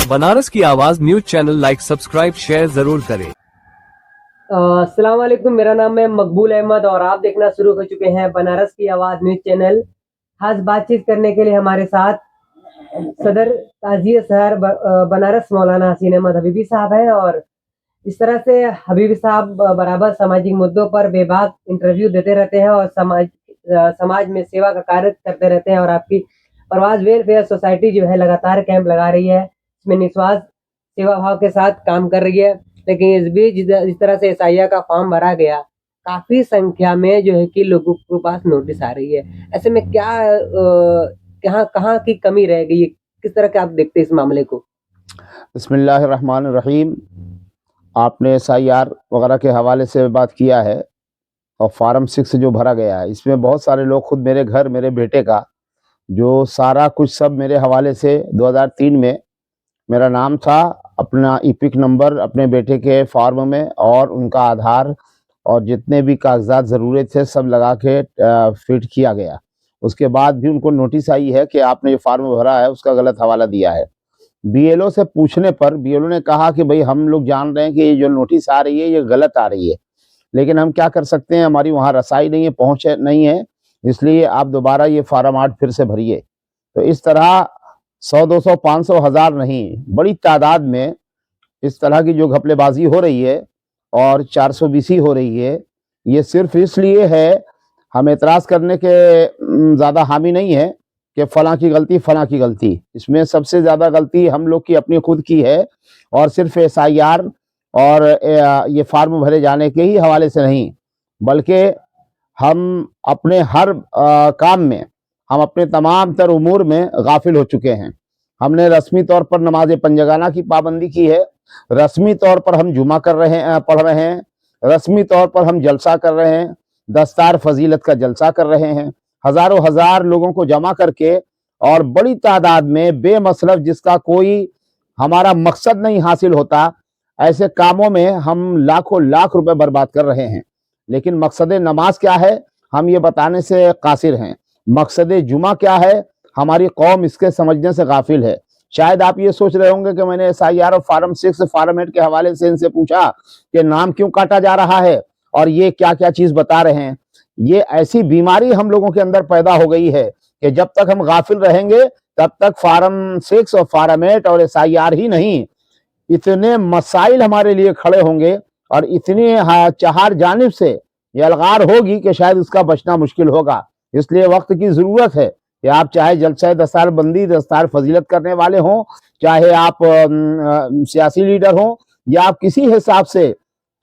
बनारस की आवाज news channel like subscribe share जरूर करें। अस्सलाम वालेकुम, मेरा नाम है मकबूल अहमद और आप देखना शुरू कर चुके हैं बनारस की आवाज़ न्यूज़ चैनल। खास बातचीत करने के लिए हमारे साथ सदर ताजिए शहर बनारस मौलाना हसीन अहमद हबीबी साहब हैं। और इस तरह से हबीबी साहब बराबर सामाजिक मुद्दों पर बेबाक इंटरव्यू देते रहते हैं और समाज में सेवा का कार्य करते रहते हैं। और आपकी परवाज वेलफेयर सोसाइटी जो है लगातार कैंप लगा रही है, इसमें निस्वार्थ सेवा भाव के साथ काम कर रही है। लेकिन इस बीच जिस तरह से एसआईआर का फॉर्म भरा गया, काफी संख्या में जो है कि लोगों के पास नोटिस आ रही है। ऐसे में क्या कहाँ कहाँ की कमी रह गई, किस तरह के आप देखते हैं इस मामले को? बिस्मिल्लाहिर्रहमानिर्रहीम। आपने एसआईआर वगैरह के हवाले से बात किया है और फार्म 6 जो भरा गया है, इसमें बहुत सारे लोग, खुद मेरे घर मेरे बेटे का जो सारा कुछ सब मेरे हवाले से 2003 में मेरा नाम था, अपना ईपिक नंबर अपने बेटे के फॉर्म में और उनका आधार और जितने भी कागजात ज़रूरत थे सब लगा के फिट किया गया। उसके बाद भी उनको नोटिस आई है कि आपने जो फार्म भरा है उसका गलत हवाला दिया है। बीएलओ से पूछने पर बीएलओ ने कहा कि भाई हम लोग जान रहे हैं कि ये जो नोटिस आ रही है ये गलत आ रही है, लेकिन हम क्या कर सकते हैं, हमारी वहाँ रसाई नहीं है, पहुँच नहीं है, इसलिए आप दोबारा ये फार्म 8 फिर से भरिए। तो इस तरह 100, 200, 500, 1000 नहीं, बड़ी तादाद में इस तरह की जो घपलेबाजी हो रही है और 420 हो रही है। ये सिर्फ इसलिए है, हम एतराज़ करने के ज़्यादा हामी नहीं है कि फ़लाँ की गलती फ़लाँ की गलती। इसमें सबसे ज़्यादा गलती हम लोग की अपनी खुद की है और सिर्फ एसआईआर और ये फार्म भरे जाने के ही हवाले से नहीं, बल्कि हम अपने हर काम में, हम अपने तमाम तर उमूर में गाफिल हो चुके हैं। हमने रस्मी तौर पर नमाज पंजगाना की पाबंदी की है, रस्मी तौर पर हम जुमा कर रहे हैं, पढ़ रहे हैं, रस्मी तौर पर हम जलसा कर रहे हैं, दस्तार फजीलत का जलसा कर रहे हैं, हज़ारों हज़ार लोगों को जमा करके और बड़ी तादाद में बेमसलब जिसका कोई हमारा मकसद नहीं हासिल होता, ऐसे कामों में हम लाखों लाख रुपए बर्बाद कर रहे हैं। लेकिन मकसद नमाज क्या है, हम ये बताने से कासिर हैं। मकसद जुमा क्या है, हमारी कौम इसके समझने से गाफिल है। शायद आप ये सोच रहे होंगे कि मैंने एसआईआर और फार्म 6 फार्म 8 के हवाले से इनसे पूछा कि नाम क्यों काटा जा रहा है और ये क्या क्या चीज़ बता रहे हैं। ये ऐसी बीमारी हम लोगों के अंदर पैदा हो गई है कि जब तक हम गाफिल रहेंगे तब तक फार्म 6 और फार्म 8 और एसआईआर ही नहीं, इतने मसाइल हमारे लिए खड़े होंगे और इतनी चार जानिब से ये अलगार होगी कि शायद उसका बचना मुश्किल होगा। इसलिए वक्त की ज़रूरत है कि आप चाहे जलसा दस्तार बंदी दस्तार फजीलत करने वाले हों, चाहे आप सियासी लीडर हों या आप किसी हिसाब से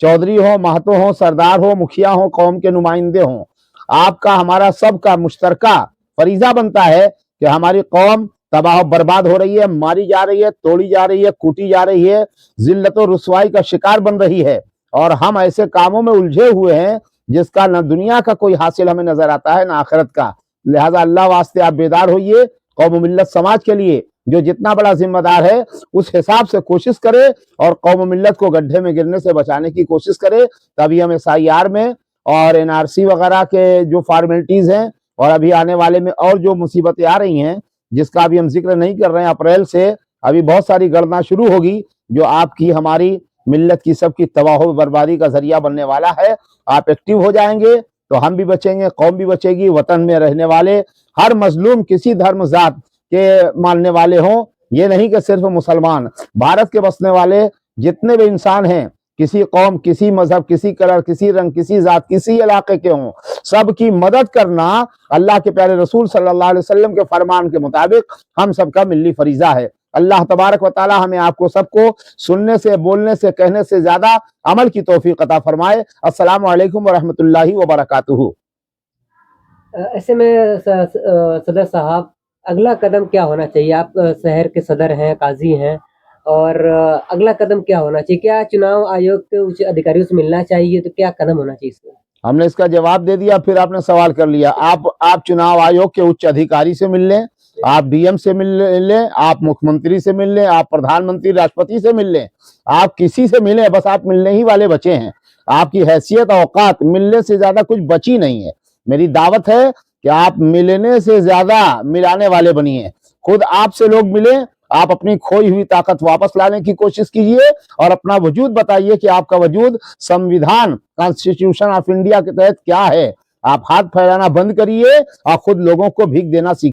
चौधरी हो, महतो हो, सरदार हो, मुखिया हो, कौम के नुमाइंदे हों, आपका हमारा सबका मुश्तरका फरीजा बनता है कि हमारी कौम तबाह बर्बाद हो रही है, मारी जा रही है, तोड़ी जा रही है, कूटी जा रही है, जिल्लत और रुसवाई का शिकार बन रही है और हम ऐसे कामों में उलझे हुए हैं जिसका न दुनिया का कोई हासिल हमें नजर आता है न आखिरत का। लिहाजा अल्लाह वास्ते आप बेदार होइए, कौम मिल्लत समाज के लिए जो जितना बड़ा जिम्मेदार है उस हिसाब से कोशिश करे और कौम मिल्लत को गड्ढे में गिरने से बचाने की कोशिश करे। तभी हम एसआईआर में और एनआरसी वगैरह के जो फॉर्मेलिटीज हैं और अभी आने वाले में और जो मुसीबतें आ रही हैं जिसका अभी हम जिक्र नहीं कर रहे हैं, अप्रैल से अभी बहुत सारी गणना शुरू होगी जो आपकी हमारी मिल्लत की सबकी तबाह बर्बादी का जरिया बनने वाला है। आप एक्टिव हो जाएंगे तो हम भी बचेंगे, कौम भी बचेगी। वतन में रहने वाले हर मजलूम किसी धर्म जात के मानने वाले हों, ये नहीं कि सिर्फ मुसलमान, भारत के बसने वाले जितने भी इंसान हैं, किसी कौम, किसी मजहब, किसी कलर, किसी रंग, किसी जात, किसी इलाके के हों, सबकी मदद करना अल्लाह के प्यारे रसूल सल्लल्लाहु अलैहि वसल्लम के फरमान के मुताबिक हम सबका मिल्ली फरीजा है। अल्लाह तबारक व तआला हमें आपको सबको सुनने से, बोलने से, कहने से ज्यादा अमल की तौफीक अता फरमाए। अस्सलामु अलैकुम व रहमतुल्लाहि व बरकातुहू। ऐसे में सदर साहब, अगला कदम क्या होना चाहिए? आप शहर के सदर हैं, काजी हैं, और अगला कदम क्या होना चाहिए? क्या चुनाव आयोग के उच्च अधिकारियों से मिलना चाहिए? तो क्या कदम होना चाहिए इसमें? हमने इसका जवाब दे दिया, फिर आपने सवाल कर लिया। आप चुनाव आयोग के उच्च अधिकारी से मिल लें, आप डीएम से मिल लें, आप मुख्यमंत्री से मिल लें, आप प्रधानमंत्री राष्ट्रपति से मिल लें, आप किसी से मिलें, बस आप मिलने ही वाले बचे हैं। आपकी हैसियत औकात मिलने से ज्यादा कुछ बची नहीं है। मेरी दावत है कि आप मिलने से ज्यादा मिलाने वाले बनिए। खुद आपसे लोग मिले, आप अपनी खोई हुई ताकत वापस लाने की कोशिश कीजिए और अपना वजूद बताइए कि आपका वजूद संविधान कॉन्स्टिट्यूशन ऑफ इंडिया के तहत क्या है। आप हाथ फैलाना बंद करिए और खुद लोगों को भीख देना सीखिए।